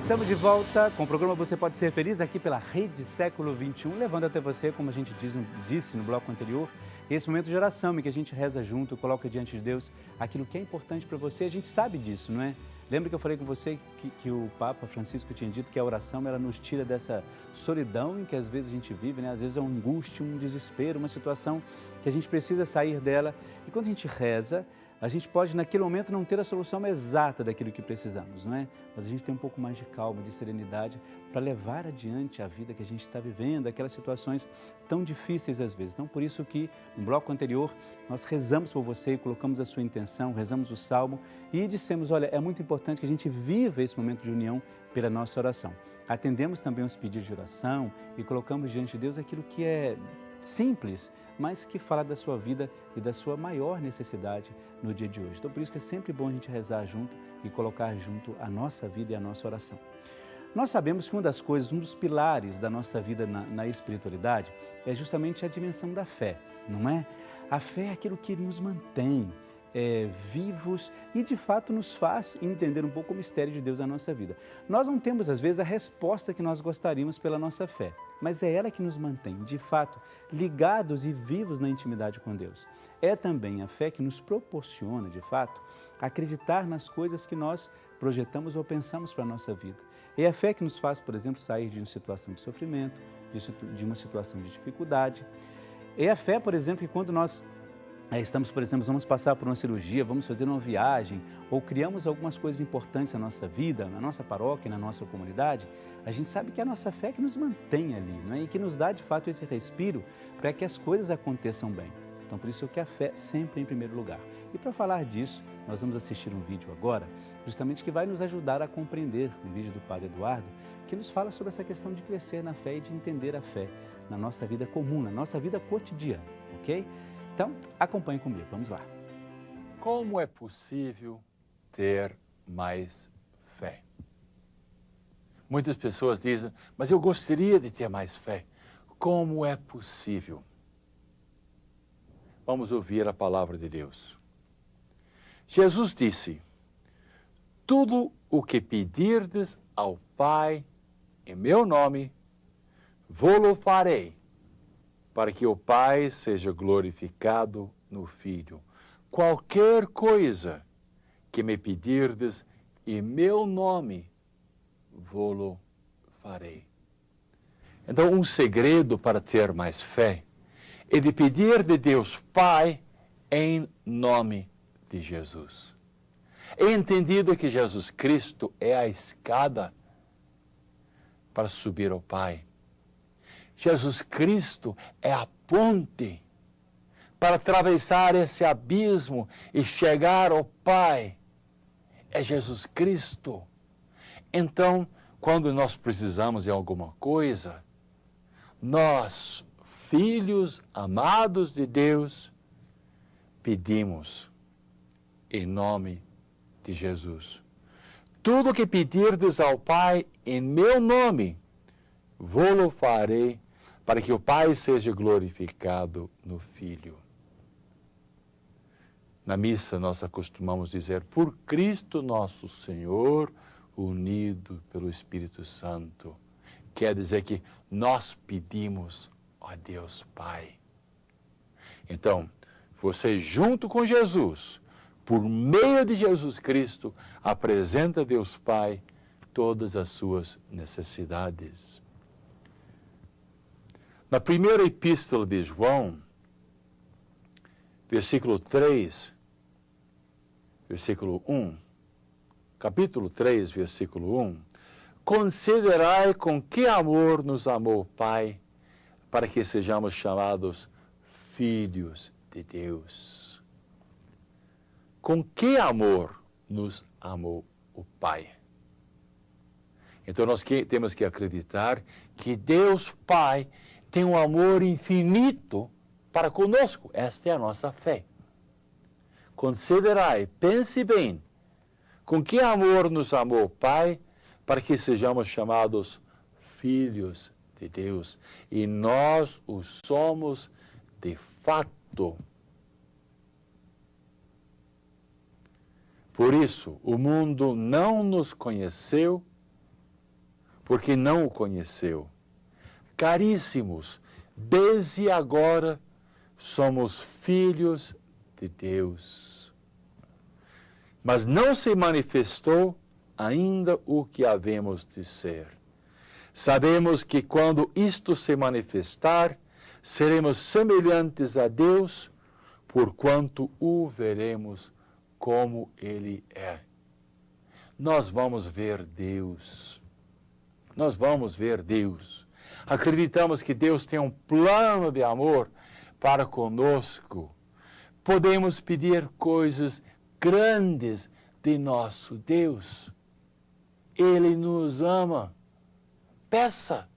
Estamos de volta com o programa Você Pode Ser Feliz, aqui pela Rede Século XXI, levando até você, como a gente disse no bloco anterior, esse momento de oração em que a gente reza junto, coloca diante de Deus aquilo que é importante para você. A gente sabe disso, não é? Lembra que eu falei com você que o Papa Francisco tinha dito que a oração ela nos tira dessa solidão em que às vezes a gente vive, né? Às vezes é uma angústia, um desespero, uma situação que a gente precisa sair dela. E quando a gente reza, a gente pode, naquele momento, não ter a solução exata daquilo que precisamos, não é? Mas a gente tem um pouco mais de calma, de serenidade para levar adiante a vida que a gente está vivendo, aquelas situações tão difíceis às vezes. Então, por isso que, no bloco anterior, nós rezamos por você e colocamos a sua intenção, rezamos o salmo e dissemos, olha, é muito importante que a gente viva esse momento de união pela nossa oração. Atendemos também os pedidos de oração e colocamos diante de Deus aquilo que é simples, mas que fala da sua vida e da sua maior necessidade no dia de hoje. Então, por isso que é sempre bom a gente rezar junto e colocar junto a nossa vida e a nossa oração. Nós sabemos que uma das coisas, um dos pilares da nossa vida na espiritualidade é justamente a dimensão da fé, não é? A fé é aquilo que nos mantém vivos e, de fato, nos faz entender um pouco o mistério de Deus na nossa vida. Nós não temos, às vezes, a resposta que nós gostaríamos pela nossa fé, mas é ela que nos mantém, de fato, ligados e vivos na intimidade com Deus. É também a fé que nos proporciona, de fato, acreditar nas coisas que nós projetamos ou pensamos para a nossa vida. É a fé que nos faz, por exemplo, sair de uma situação de sofrimento, de uma situação de dificuldade. É a fé, por exemplo, que quando nós estamos, por exemplo, vamos passar por uma cirurgia, vamos fazer uma viagem ou criamos algumas coisas importantes na nossa vida, na nossa paróquia, na nossa comunidade, a gente sabe que é a nossa fé que nos mantém ali, não é? E que nos dá, de fato, esse respiro para que as coisas aconteçam bem. Então, por isso que a fé sempre em primeiro lugar. E para falar disso, nós vamos assistir um vídeo agora, justamente que vai nos ajudar a compreender, um vídeo do Padre Eduardo, que nos fala sobre essa questão de crescer na fé e de entender a fé na nossa vida comum, na nossa vida cotidiana, ok? Então, acompanhe comigo, vamos lá. Como é possível ter mais fé? Muitas pessoas dizem, mas eu gostaria de ter mais fé. Como é possível? Vamos ouvir a palavra de Deus. Jesus disse, tudo o que pedirdes ao Pai em meu nome, vou-lo farei, para que o Pai seja glorificado no Filho. Qualquer coisa que me pedirdes em meu nome, vou-lo farei. Então, um segredo para ter mais fé é de pedir de Deus Pai em nome de Jesus. É entendido que Jesus Cristo é a escada para subir ao Pai. Jesus Cristo é a ponte para atravessar esse abismo e chegar ao Pai. É Jesus Cristo. Então, quando nós precisamos de alguma coisa, nós, filhos amados de Deus, pedimos em nome de Jesus. Tudo que pedirdes ao Pai em meu nome, vou-lo farei, para que o Pai seja glorificado no Filho. Na missa nós acostumamos dizer, por Cristo nosso Senhor, unido pelo Espírito Santo. Quer dizer que nós pedimos a Deus Pai. Então, você junto com Jesus, por meio de Jesus Cristo, apresenta a Deus Pai todas as suas necessidades. Na primeira epístola de João, versículo 3, versículo 1, capítulo 3, versículo 1, considerai com que amor nos amou o Pai, para que sejamos chamados filhos de Deus. Com que amor nos amou o Pai? Então nós temos que acreditar que Deus Pai tem um amor infinito para conosco. Esta é a nossa fé. Considerai, pense bem, com que amor nos amou o Pai, para que sejamos chamados filhos de Deus. E nós o somos de fato. Por isso, o mundo não nos conheceu porque não o conheceu. Caríssimos, desde agora somos filhos de Deus. Mas não se manifestou ainda o que havemos de ser. Sabemos que quando isto se manifestar, seremos semelhantes a Deus, porquanto o veremos como Ele é. Nós vamos ver Deus. Nós vamos ver Deus. Acreditamos que Deus tem um plano de amor para conosco. Podemos pedir coisas grandes de nosso Deus. Ele nos ama. Peça.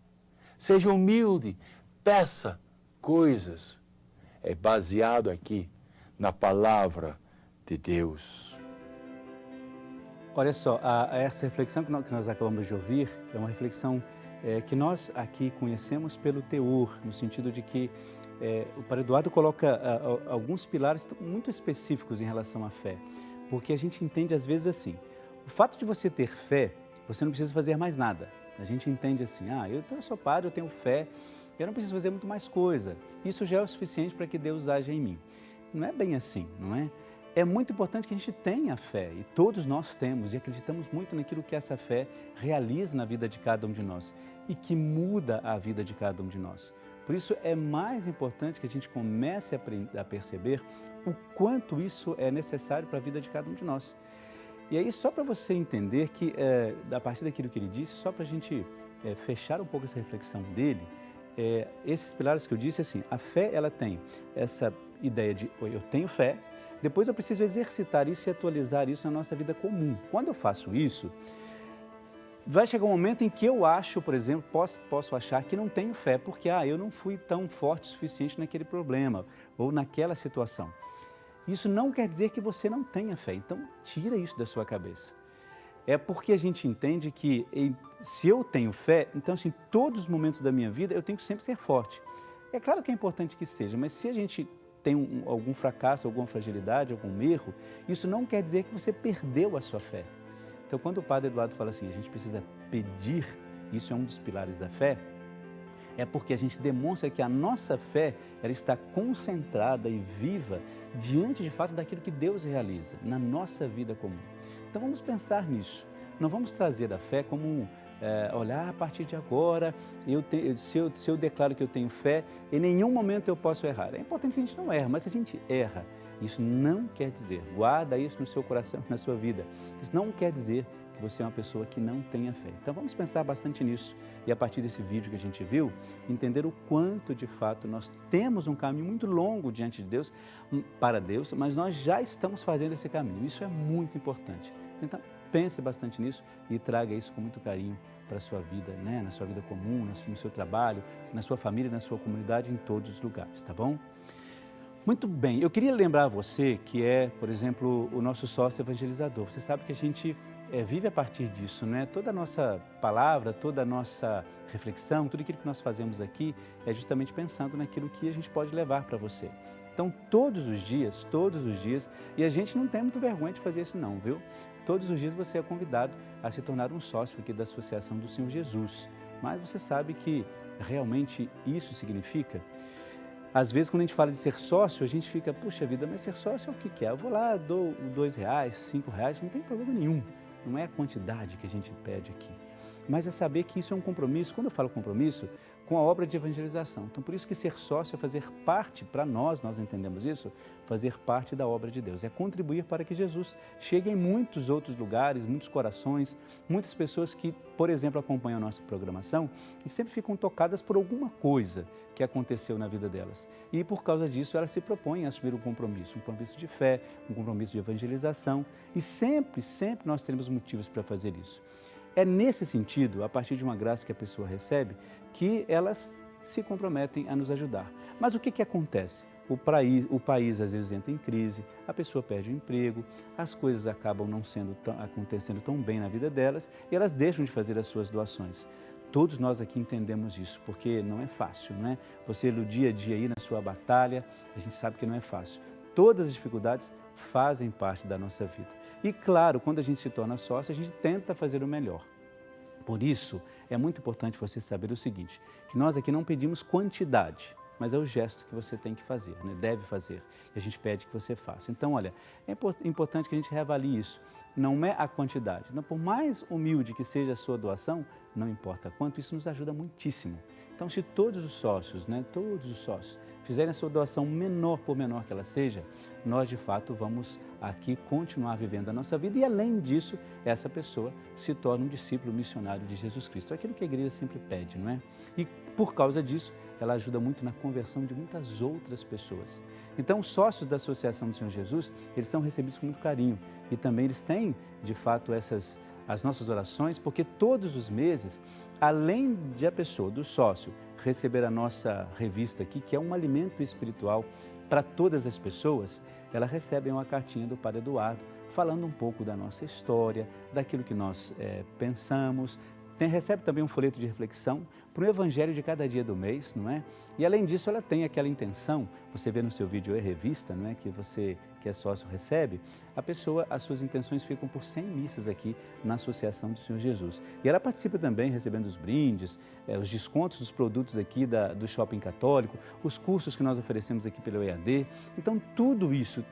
Seja humilde. Peça coisas. É baseado aqui na palavra de Deus. Olha só, essa reflexão que nós acabamos de ouvir é uma reflexão que nós aqui conhecemos pelo teor, no sentido de que o Padre Eduardo coloca alguns pilares muito específicos em relação à fé, porque a gente entende às vezes assim, o fato de você ter fé, você não precisa fazer mais nada. A gente entende assim, eu sou padre, eu tenho fé, eu não preciso fazer muito mais coisa, isso já é o suficiente para que Deus haja em mim. Não é bem assim, não é? É muito importante que a gente tenha fé, e todos nós temos, e acreditamos muito naquilo que essa fé realiza na vida de cada um de nós, e que muda a vida de cada um de nós. Por isso é mais importante que a gente comece a perceber o quanto isso é necessário para a vida de cada um de nós. E aí, só para você entender que, a partir daquilo que ele disse, só para a gente fechar um pouco essa reflexão dele, esses pilares que eu disse, assim, a fé, ela tem essa ideia de eu tenho fé, depois eu preciso exercitar isso e atualizar isso na nossa vida comum. Quando eu faço isso, vai chegar um momento em que eu acho, por exemplo, posso achar que não tenho fé, porque eu não fui tão forte o suficiente naquele problema ou naquela situação. Isso não quer dizer que você não tenha fé, então tira isso da sua cabeça. É porque a gente entende que se eu tenho fé, então assim, todos os momentos da minha vida eu tenho que sempre ser forte. É claro que é importante que seja, mas se a gente tem algum fracasso, alguma fragilidade, algum erro, isso não quer dizer que você perdeu a sua fé. Então, quando o Padre Eduardo fala assim, a gente precisa pedir, isso é um dos pilares da fé, é porque a gente demonstra que a nossa fé, ela está concentrada e viva diante de fato daquilo que Deus realiza na nossa vida comum. Então, vamos pensar nisso. Não vamos trazer a fé como olhar a partir de agora, se eu declaro que eu tenho fé, em nenhum momento eu posso errar. É importante que a gente não erre, mas se a gente erra, isso não quer dizer, guarda isso no seu coração, na sua vida, isso não quer dizer que você é uma pessoa que não tenha fé. Então vamos pensar bastante nisso e a partir desse vídeo que a gente viu, entender o quanto de fato nós temos um caminho muito longo diante de Deus, para Deus, mas nós já estamos fazendo esse caminho, isso é muito importante. Então pense bastante nisso e traga isso com muito carinho para a sua vida, né? Na sua vida comum, no seu trabalho, na sua família, na sua comunidade, em todos os lugares, tá bom? Muito bem, eu queria lembrar você que por exemplo, o nosso sócio evangelizador. Você sabe que a gente vive a partir disso, né? Toda a nossa palavra, toda a nossa reflexão, tudo aquilo que nós fazemos aqui é justamente pensando naquilo que a gente pode levar para você. Então, todos os dias, e a gente não tem muito vergonha de fazer isso não, viu? Todos os dias você é convidado a se tornar um sócio aqui da Associação do Senhor Jesus. Mas você sabe que realmente isso significa? Às vezes, quando a gente fala de ser sócio, a gente fica, puxa vida, mas ser sócio é o que é? Eu vou lá, dou R$2, R$5, não tem problema nenhum. Não é a quantidade que a gente pede aqui. Mas é saber que isso é um compromisso. Quando eu falo compromisso, com a obra de evangelização. Então, por isso que ser sócio é fazer parte, para nós entendemos isso, fazer parte da obra de Deus. É contribuir para que Jesus chegue em muitos outros lugares, muitos corações, muitas pessoas que, por exemplo, acompanham a nossa programação e sempre ficam tocadas por alguma coisa que aconteceu na vida delas. E, por causa disso, elas se propõem a assumir um compromisso de fé, um compromisso de evangelização. E sempre nós teremos motivos para fazer isso. É nesse sentido, a partir de uma graça que a pessoa recebe, que elas se comprometem a nos ajudar. Mas o que acontece? O país às vezes entra em crise, a pessoa perde o emprego, as coisas acabam não acontecendo tão bem na vida delas e elas deixam de fazer as suas doações. Todos nós aqui entendemos isso, porque não é fácil, não é? Você no dia a dia aí na sua batalha, a gente sabe que não é fácil. Todas as dificuldades fazem parte da nossa vida. E claro, quando a gente se torna sócio, a gente tenta fazer o melhor. Por isso, é muito importante você saber o seguinte, que nós aqui não pedimos quantidade, mas é o gesto que você tem que fazer, né? Deve fazer, e a gente pede que você faça. Então, olha, é importante que a gente reavalie isso, não é a quantidade. Então, por mais humilde que seja a sua doação, não importa quanto, isso nos ajuda muitíssimo. Então, se todos os sócios, fizerem a sua doação menor por menor que ela seja, nós de fato vamos aqui continuar vivendo a nossa vida e além disso, essa pessoa se torna um discípulo missionário de Jesus Cristo. É aquilo que a igreja sempre pede, não é? E por causa disso, ela ajuda muito na conversão de muitas outras pessoas. Então, os sócios da Associação do Senhor Jesus, eles são recebidos com muito carinho e também eles têm, de fato, as nossas orações, porque todos os meses, além de a pessoa, do sócio, receber a nossa revista aqui, que é um alimento espiritual para todas as pessoas, ela recebe uma cartinha do Padre Eduardo, falando um pouco da nossa história, daquilo que nós pensamos, recebe também um folheto de reflexão para o Evangelho de cada dia do mês, não é? E além disso, ela tem aquela intenção, você vê no seu vídeo revista, não é? Que você, que é sócio, recebe, as suas intenções ficam por 100 missas aqui na Associação do Senhor Jesus. E ela participa também recebendo os brindes, os descontos dos produtos aqui do Shopping Católico, os cursos que nós oferecemos aqui pelo EAD. Então, tudo isso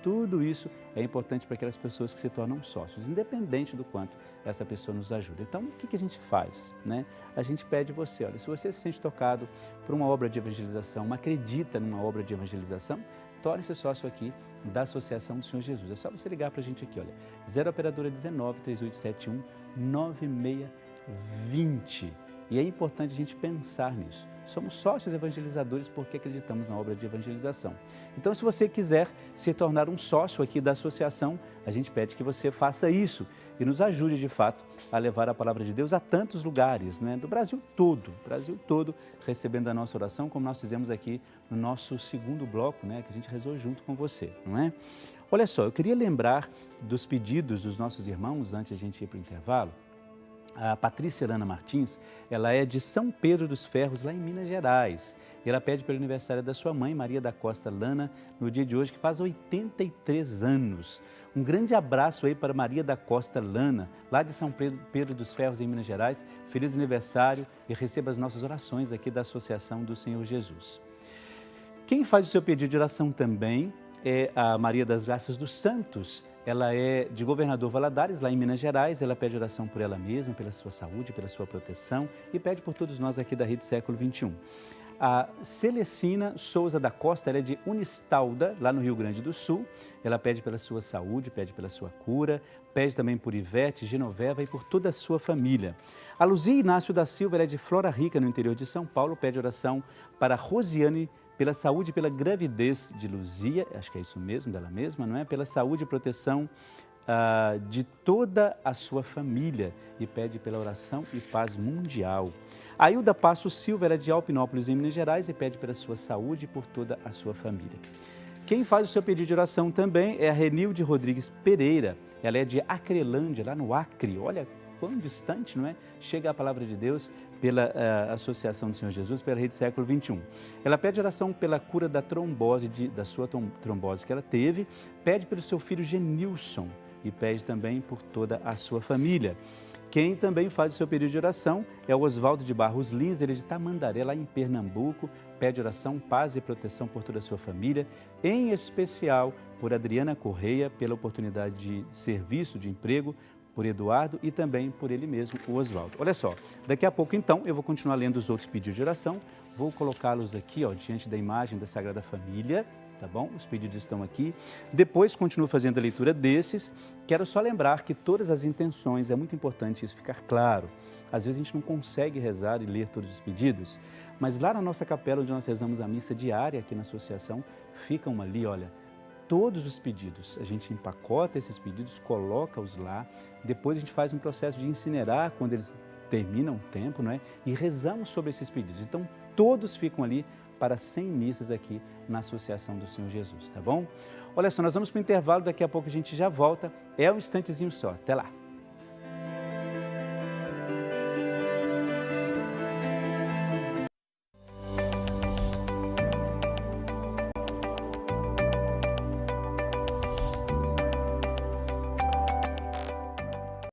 é importante para aquelas pessoas que se tornam sócios, independente do quanto essa pessoa nos ajuda. Então, o que a gente faz, né? A gente pede você, olha, se você se sente tocado por uma obra de evangelização, acredita numa obra de evangelização, torne-se sócio aqui da Associação do Senhor Jesus. É só você ligar para a gente aqui, olha, 0 operadora 19 3871 9620. E é importante a gente pensar nisso. Somos sócios evangelizadores porque acreditamos na obra de evangelização. Então, se você quiser se tornar um sócio aqui da associação, a gente pede que você faça isso e nos ajude, de fato, a levar a palavra de Deus a tantos lugares, não é? Do Brasil todo, recebendo a nossa oração, como nós fizemos aqui no nosso segundo bloco, né, que a gente rezou junto com você, não é? Olha só, eu queria lembrar dos pedidos dos nossos irmãos, antes de a gente ir para o intervalo. A Patrícia Elana Martins, ela é de São Pedro dos Ferros, lá em Minas Gerais. E ela pede pelo aniversário da sua mãe, Maria da Costa Lana, no dia de hoje, que faz 83 anos. Um grande abraço aí para Maria da Costa Lana, lá de São Pedro dos Ferros, em Minas Gerais. Feliz aniversário e receba as nossas orações aqui da Associação do Senhor Jesus. Quem faz o seu pedido de oração também é a Maria das Graças dos Santos. Ela é de Governador Valadares, lá em Minas Gerais. Ela pede oração por ela mesma, pela sua saúde, pela sua proteção e pede por todos nós aqui da Rede Século XXI. A Celestina Souza da Costa, ela é de Unistalda, lá no Rio Grande do Sul. Ela pede pela sua saúde, pede pela sua cura, pede também por Ivete, Genoveva e por toda a sua família. A Luzia Inácio da Silva, ela é de Flora Rica, no interior de São Paulo, pede oração para Rosiane, pela saúde e pela gravidez de Luzia, acho que é isso mesmo, dela mesma, não é? Pela saúde e proteção de toda a sua família e pede pela oração e paz mundial. A Hilda Passo Silva, ela é de Alpinópolis, em Minas Gerais, e pede pela sua saúde e por toda a sua família. Quem faz o seu pedido de oração também é a Renilde Rodrigues Pereira, ela é de Acrelândia, lá no Acre, olha quão distante, não é? Chega a palavra de Deus pela Associação do Senhor Jesus, pela Rede Século XXI. Ela pede oração pela cura da trombose, da sua trombose que ela teve, pede pelo seu filho Genilson e pede também por toda a sua família. Quem também faz o seu pedido de oração é o Oswaldo de Barros Lins, ele é de Tamandaré, lá em Pernambuco, pede oração, paz e proteção por toda a sua família, em especial por Adriana Correia, pela oportunidade de serviço, de emprego, por Eduardo e também por ele mesmo, o Oswaldo. Olha só, daqui a pouco então eu vou continuar lendo os outros pedidos de oração, vou colocá-los aqui diante da imagem da Sagrada Família, tá bom? Os pedidos estão aqui. Depois continuo fazendo a leitura desses. Quero só lembrar que todas as intenções, é muito importante isso ficar claro. Às vezes a gente não consegue rezar e ler todos os pedidos, mas lá na nossa capela onde nós rezamos a missa diária aqui na associação, ficam ali, olha, todos os pedidos. A gente empacota esses pedidos, coloca-os lá, depois a gente faz um processo de incinerar quando eles terminam o tempo, não é? E rezamos sobre esses pedidos. Então, todos ficam ali para 100 missas aqui na Associação do Senhor Jesus, tá bom? Olha só, nós vamos para o intervalo, daqui a pouco a gente já volta. É um instantezinho só. Até lá!